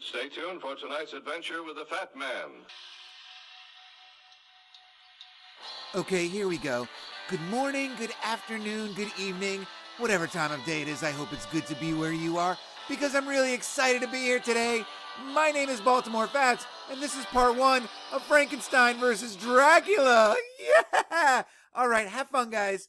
Stay tuned for tonight's adventure with the Fat Man. Okay, here we go. Good morning, good afternoon, good evening, whatever time of day it is. I hope it's good to be where you are, because I'm really excited to be here today. My name is Baltimore Fats, and this is part 1 of Frankenstein versus Dracula. Yeah! All right, have fun, guys.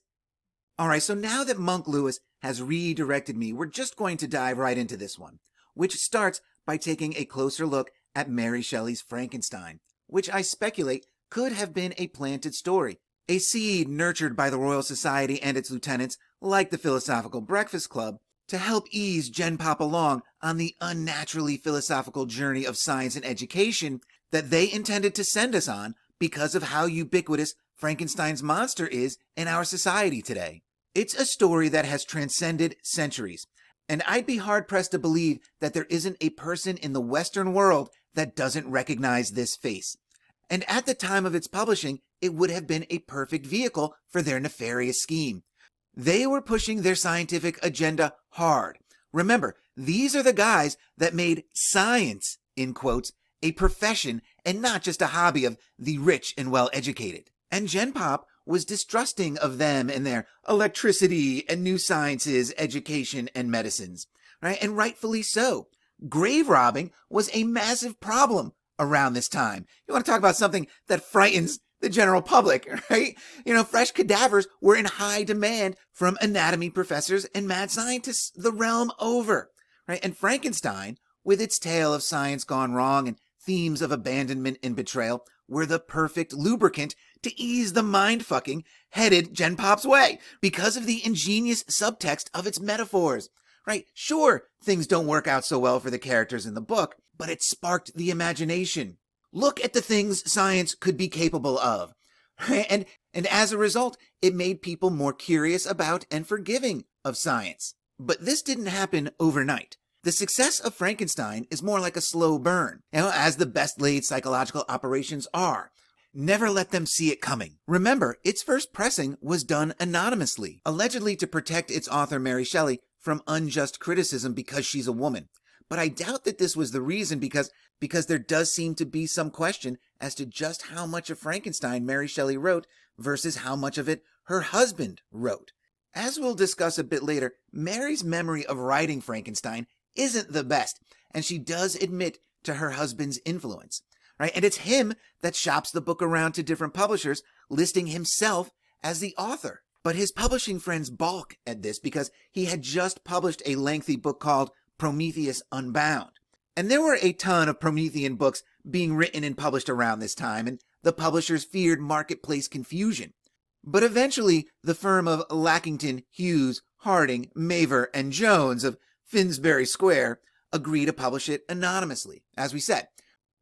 All right, so now that Monk Lewis has redirected me, we're just going to dive right into this one, which starts by taking a closer look at Mary Shelley's Frankenstein, which I speculate could have been a planted story, a seed nurtured by the Royal Society and its lieutenants, like the Philosophical Breakfast Club, to help ease Gen Pop along on the unnaturally philosophical journey of science and education that they intended to send us on because of how ubiquitous Frankenstein's monster is in our society today. It's a story that has transcended centuries, and I'd be hard-pressed to believe that there isn't a person in the Western world that doesn't recognize this face. And at the time of its publishing, it would have been a perfect vehicle for their nefarious scheme. They were pushing their scientific agenda hard. Remember, these are the guys that made science, in quotes, a profession and not just a hobby of the rich and well-educated. And Gen Pop was distrusting of them and their electricity and new sciences, education, and medicines, right? And rightfully so. Grave robbing was a massive problem around this time. You want to talk about something that frightens the general public, right? Fresh cadavers were in high demand from anatomy professors and mad scientists the realm over, right? And Frankenstein, with its tale of science gone wrong and themes of abandonment and betrayal, were the perfect lubricant to ease the mind-fucking headed Gen Pop's way because of the ingenious subtext of its metaphors, right? Sure, things don't work out so well for the characters in the book, but it sparked the imagination. Look at the things science could be capable of. And as a result, it made people more curious about and forgiving of science. But this didn't happen overnight. The success of Frankenstein is more like a slow burn, as the best-laid psychological operations are. Never let them see it coming. Remember, its first pressing was done anonymously, allegedly to protect its author Mary Shelley from unjust criticism because she's a woman. But I doubt that this was the reason because there does seem to be some question as to just how much of Frankenstein Mary Shelley wrote versus how much of it her husband wrote. As we'll discuss a bit later, Mary's memory of writing Frankenstein isn't the best, and she does admit to her husband's influence, right? And it's him that shops the book around to different publishers, listing himself as the author. But his publishing friends balk at this because he had just published a lengthy book called Prometheus Unbound. And there were a ton of Promethean books being written and published around this time, and the publishers feared marketplace confusion. But eventually, the firm of Lackington, Hughes, Harding, Maver, and Jones of Finsbury Square agreed to publish it anonymously, as we said.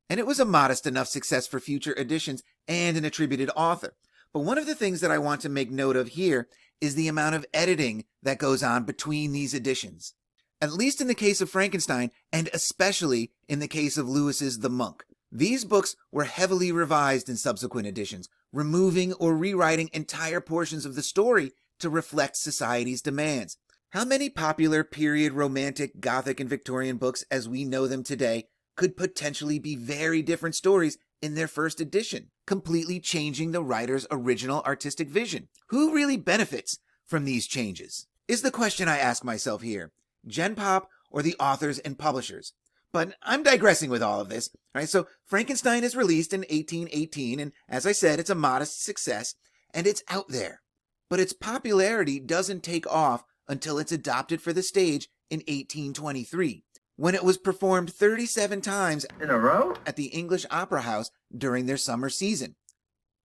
And it was a modest enough success for future editions and an attributed author. But one of the things that I want to make note of here is the amount of editing that goes on between these editions. At least in the case of Frankenstein, and especially in the case of Lewis's The Monk. These books were heavily revised in subsequent editions, removing or rewriting entire portions of the story to reflect society's demands. How many popular period romantic, Gothic, and Victorian books as we know them today could potentially be very different stories in their first edition, completely changing the writer's original artistic vision? Who really benefits from these changes? Is the question I ask myself here. Gen Pop or the authors and publishers? But I'm digressing with all of this. All right, so Frankenstein is released in 1818, and as I said, it's a modest success, and it's out there. But its popularity doesn't take off until it's adopted for the stage in 1823, when it was performed 37 times In a row? at the English Opera House during their summer season.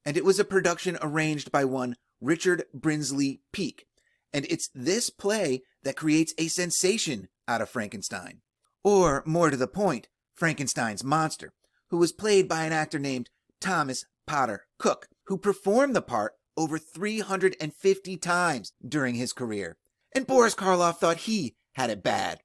And it was a production arranged by one Richard Brinsley Peake. And it's this play that creates a sensation out of Frankenstein. Or, more to the point, Frankenstein's monster, who was played by an actor named Thomas Potter Cook, who performed the part over 350 times during his career. And Boris Karloff thought he had it bad.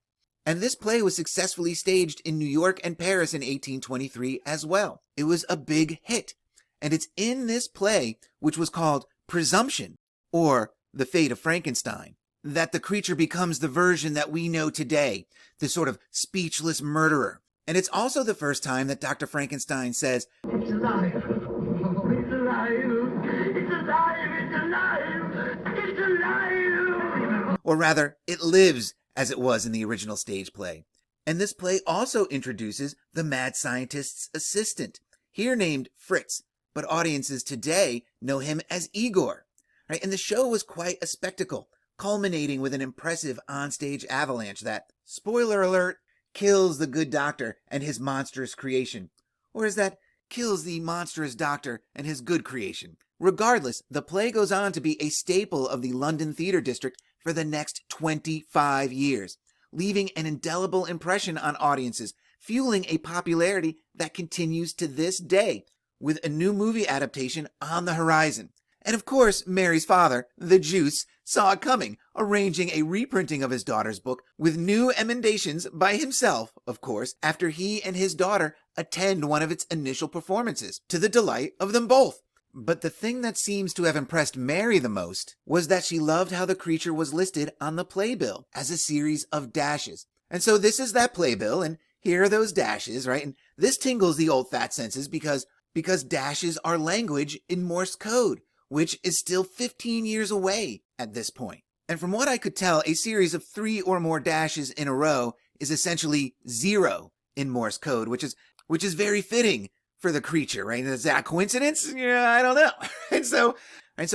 And this play was successfully staged in New York and Paris in 1823 as well. It was a big hit. And it's in this play, which was called Presumption, or The Fate of Frankenstein, that the creature becomes the version that we know today, this sort of speechless murderer, And it's also the first time that Dr. Frankenstein says, "It's alive! Oh, it's alive! It's alive! It's alive! It's alive!" or rather, it lives as it was in the original stage play. And this play also introduces the mad scientist's assistant, here named Fritz, but audiences today know him as Igor. Right? And the show was quite a spectacle, culminating with an impressive onstage avalanche that, spoiler alert, kills the good doctor and his monstrous creation. Or is that kills the monstrous doctor and his good creation? Regardless, the play goes on to be a staple of the London theater district for the next 25 years, leaving an indelible impression on audiences, fueling a popularity that continues to this day, with a new movie adaptation on the horizon. And of course, Mary's father, the Juice, saw it coming, arranging a reprinting of his daughter's book with new emendations by himself, of course, after he and his daughter attend one of its initial performances, to the delight of them both. But the thing that seems to have impressed Mary the most was that she loved how the creature was listed on the playbill as a series of dashes. And so this is that playbill, and here are those dashes, right? And this tingles the old fat senses because dashes are language in Morse code, which is still 15 years away at this point. And from what I could tell, a series of 3 or more dashes in a row is essentially 0 in Morse code, which is very fitting for the creature, right? Is that a coincidence? Yeah, I don't know. And so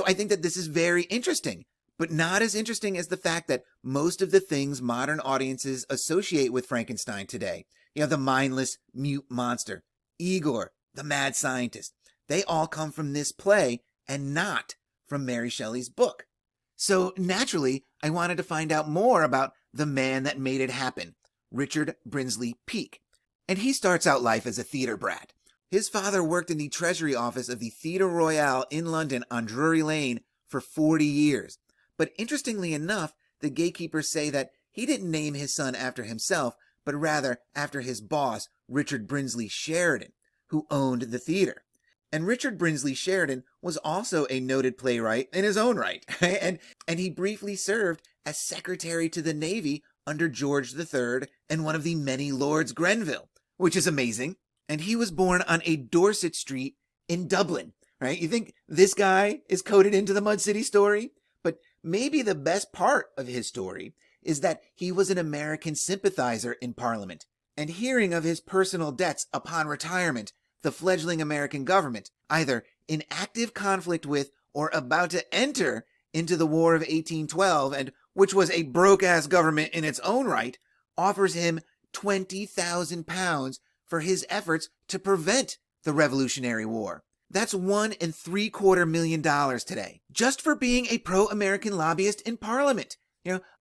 I think that this is very interesting, but not as interesting as the fact that most of the things modern audiences associate with Frankenstein today, the mindless, mute monster, Igor, the mad scientist, they all come from this play and not from Mary Shelley's book. So naturally, I wanted to find out more about the man that made it happen, Richard Brinsley Peake. And he starts out life as a theater brat. His father worked in the treasury office of the Theatre Royal in London on Drury Lane for 40 years. But interestingly enough, the gatekeepers say that he didn't name his son after himself, but rather after his boss, Richard Brinsley Sheridan, who owned the theater. And Richard Brinsley Sheridan was also a noted playwright in his own right, and he briefly served as secretary to the Navy under George III and one of the many Lords Grenville, which is amazing. And he was born on a Dorset Street in Dublin, right? You think this guy is coded into the Mud City story? But maybe the best part of his story is that he was an American sympathizer in Parliament, and hearing of his personal debts upon retirement, the fledgling American government, either in active conflict with or about to enter into the War of 1812, and which was a broke-ass government in its own right, offers him £20,000 for his efforts to prevent the Revolutionary War. That's $1.75 million today, just for being a pro-American lobbyist in Parliament.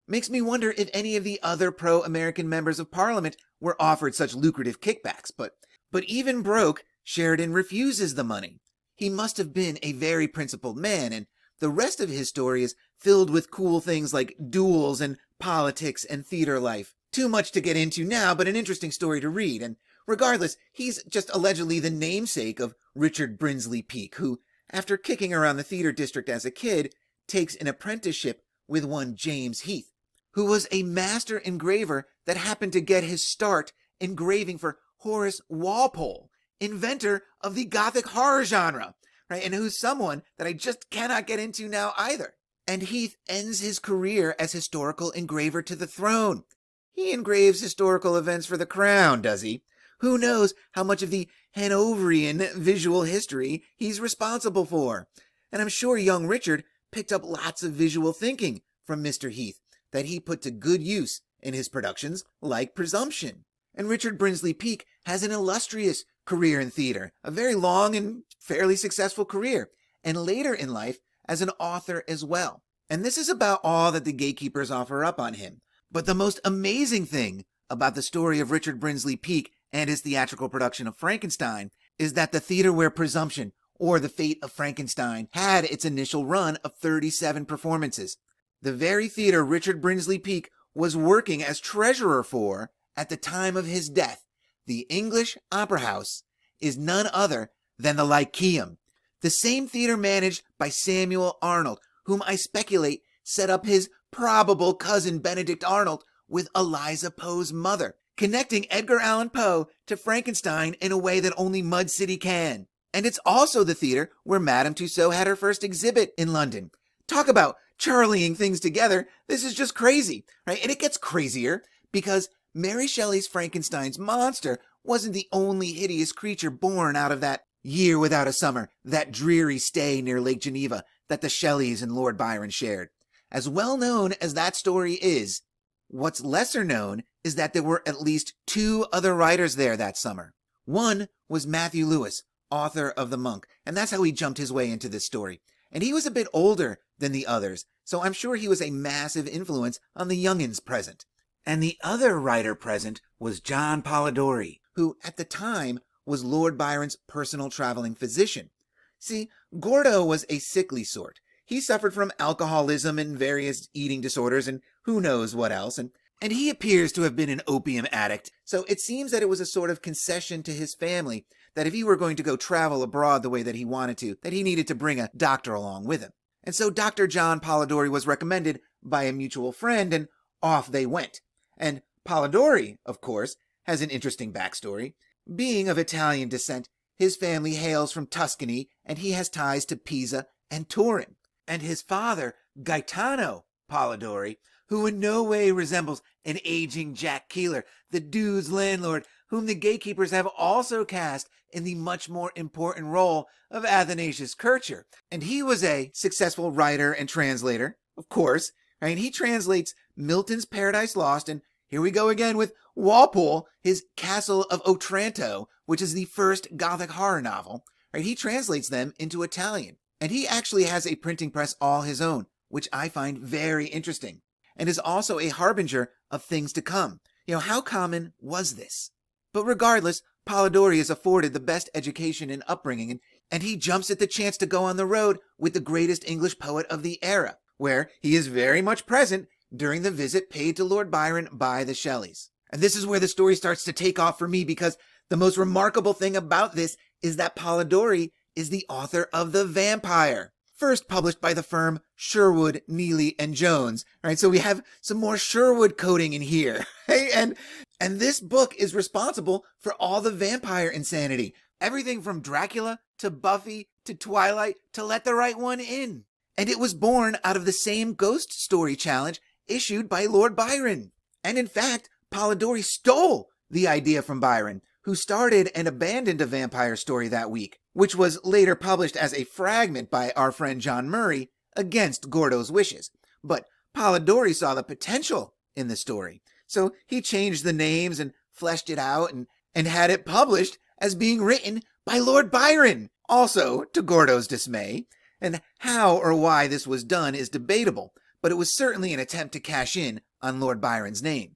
Makes me wonder if any of the other pro-American members of Parliament were offered such lucrative kickbacks. But even broke, Sheridan refuses the money. He must have been a very principled man, and the rest of his story is filled with cool things like duels and politics and theater life. Too much to get into now, but an interesting story to read. And regardless, he's just allegedly the namesake of Richard Brinsley Peake, who, after kicking around the theater district as a kid, takes an apprenticeship with one James Heath, who was a master engraver that happened to get his start engraving for Horace Walpole, inventor of the Gothic horror genre, right? And who's someone that I just cannot get into now either. And Heath ends his career as historical engraver to the throne. He engraves historical events for the crown, does he? Who knows how much of the Hanoverian visual history he's responsible for? And I'm sure young Richard picked up lots of visual thinking from Mr. Heath that he put to good use in his productions like Presumption. And Richard Brinsley Peake has an illustrious career in theater, a very long and fairly successful career, and later in life as an author as well. And this is about all that the gatekeepers offer up on him. But the most amazing thing about the story of Richard Brinsley Peake and his theatrical production of Frankenstein is that the theater where Presumption, or The Fate of Frankenstein, had its initial run of 37 performances, the very theater Richard Brinsley Peake was working as treasurer for at the time of his death, the English Opera House, is none other than the Lyceum, the same theater managed by Samuel Arnold, whom I speculate set up his probable cousin Benedict Arnold with Eliza Poe's mother, connecting Edgar Allan Poe to Frankenstein in a way that only Mud City can. And it's also the theater where Madame Tussauds had her first exhibit in London. Talk about Charlieing things together. This is just crazy, right? And it gets crazier because Mary Shelley's Frankenstein's monster wasn't the only hideous creature born out of that year without a summer, that dreary stay near Lake Geneva that the Shelleys and Lord Byron shared. As well known as that story is, what's lesser known is that there were at least 2 other writers there that summer. One was Matthew Lewis, author of The Monk, and that's how he jumped his way into this story. And he was a bit older than the others, so I'm sure he was a massive influence on the youngins present. And the other writer present was John Polidori, who at the time was Lord Byron's personal traveling physician. See, Gordo was a sickly sort. He suffered from alcoholism and various eating disorders and who knows what else, and he appears to have been an opium addict, so it seems that it was a sort of concession to his family that if he were going to go travel abroad the way that he wanted to, that he needed to bring a doctor along with him. And so Dr. John Polidori was recommended by a mutual friend, and off they went. And Polidori, of course, has an interesting backstory. Being of Italian descent, his family hails from Tuscany, and he has ties to Pisa and Turin. And his father, Gaetano Polidori, who in no way resembles an aging Jack Keeler, the dude's landlord, whom the gatekeepers have also cast in the much more important role of Athanasius Kircher. And he was a successful writer and translator, of course, right? He translates Milton's Paradise Lost, and here we go again with Walpole, his Castle of Otranto, which is the first Gothic horror novel, right? He translates them into Italian. And he actually has a printing press all his own, which I find very interesting, and is also a harbinger of things to come. How common was this? But regardless, Polidori is afforded the best education and upbringing, and he jumps at the chance to go on the road with the greatest English poet of the era, where he is very much present during the visit paid to Lord Byron by the Shelleys. And this is where the story starts to take off for me, because the most remarkable thing about this is that Polidori is the author of The Vampire, first published by the firm Sherwood, Neely, and Jones. Right, so we have some more Sherwood coding in here. Right? And this book is responsible for all the vampire insanity. Everything from Dracula to Buffy to Twilight to Let the Right One In. And it was born out of the same ghost story challenge issued by Lord Byron. And in fact, Polidori stole the idea from Byron, who started and abandoned a vampire story that week, which was later published as a fragment by our friend John Murray against Gordo's wishes. But Polidori saw the potential in the story, so he changed the names and fleshed it out and had it published as being written by Lord Byron, also to Gordo's dismay. And how or why this was done is debatable, but it was certainly an attempt to cash in on Lord Byron's name.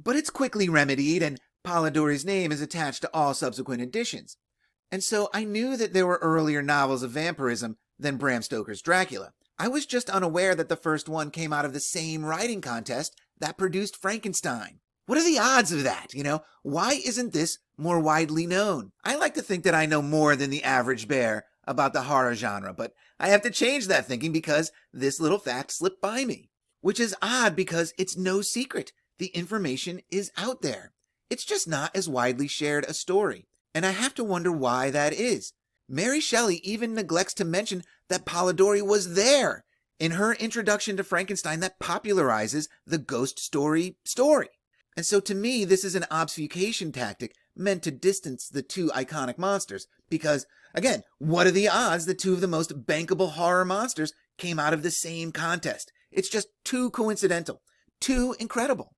But it's quickly remedied, and Polidori's name is attached to all subsequent editions. And so I knew that there were earlier novels of vampirism than Bram Stoker's Dracula. I was just unaware that the first one came out of the same writing contest that produced Frankenstein. What are the odds of that? Why isn't this more widely known? I like to think that I know more than the average bear about the horror genre, but I have to change that thinking because this little fact slipped by me. Which is odd because it's no secret. The information is out there. It's just not as widely shared a story. And I have to wonder why that is. Mary Shelley even neglects to mention that Polidori was there in her introduction to Frankenstein that popularizes the ghost story. And so to me, this is an obfuscation tactic meant to distance the two iconic monsters. Because, again, what are the odds that two of the most bankable horror monsters came out of the same contest? It's just too coincidental, too incredible.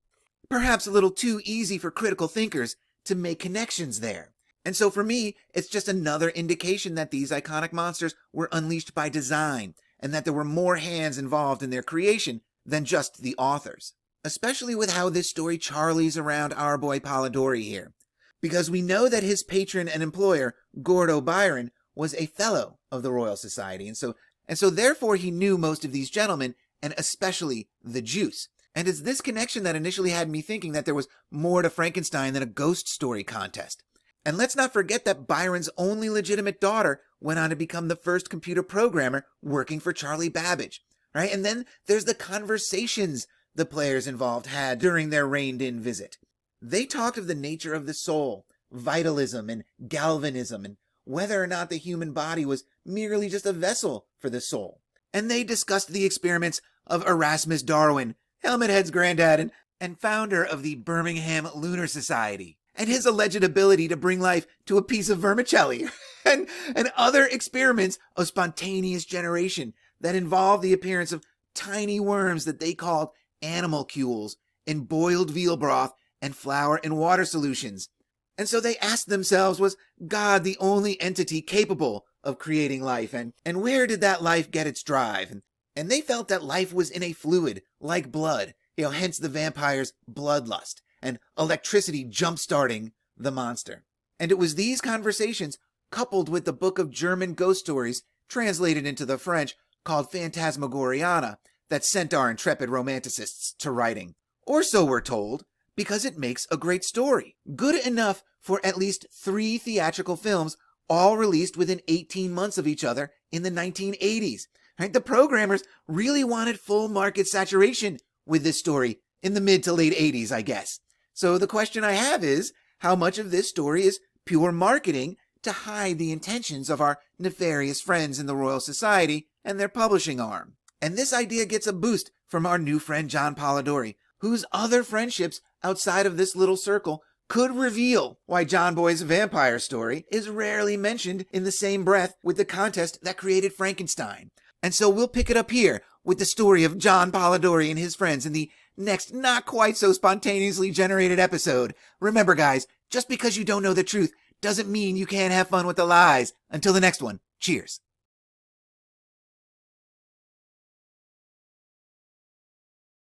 Perhaps a little too easy for critical thinkers to make connections there. And so for me, it's just another indication that these iconic monsters were unleashed by design, and that there were more hands involved in their creation than just the authors. Especially with how this story charlies around our boy Polidori here. Because we know that his patron and employer, Gordo Byron, was a fellow of the Royal Society, and so therefore he knew most of these gentlemen, and especially the juice. And it's this connection that initially had me thinking that there was more to Frankenstein than a ghost story contest. And let's not forget that Byron's only legitimate daughter went on to become the first computer programmer working for Charlie Babbage, right? And then there's the conversations the players involved had during their reined-in visit. They talked of the nature of the soul, vitalism and galvanism, and whether or not the human body was merely just a vessel for the soul. And they discussed the experiments of Erasmus Darwin, Helmet Head's granddad and founder of the Birmingham Lunar Society, and his alleged ability to bring life to a piece of vermicelli, and other experiments of spontaneous generation that involved the appearance of tiny worms that they called animalcules in boiled veal broth and flour and water solutions. And so they asked themselves, was God the only entity capable of creating life? And where did that life get its drive? And they felt that life was in a fluid, like blood, hence the vampire's bloodlust, and electricity jump-starting the monster. And it was these conversations, coupled with the book of German ghost stories, translated into the French, called Phantasmagoriana, that sent our intrepid romanticists to writing. Or so we're told, because it makes a great story. Good enough for at least 3 theatrical films, all released within 18 months of each other in the 1980s. Right? The programmers really wanted full market saturation with this story in the mid to late 80s, I guess. So the question I have is, how much of this story is pure marketing to hide the intentions of our nefarious friends in the Royal Society and their publishing arm? And this idea gets a boost from our new friend John Polidori, whose other friendships outside of this little circle could reveal why John Boy's vampire story is rarely mentioned in the same breath with the contest that created Frankenstein. And so we'll pick it up here with the story of John Polidori and his friends in the next not quite so spontaneously generated episode. Remember guys, just because you don't know the truth doesn't mean you can't have fun with the lies. Until the next one, cheers.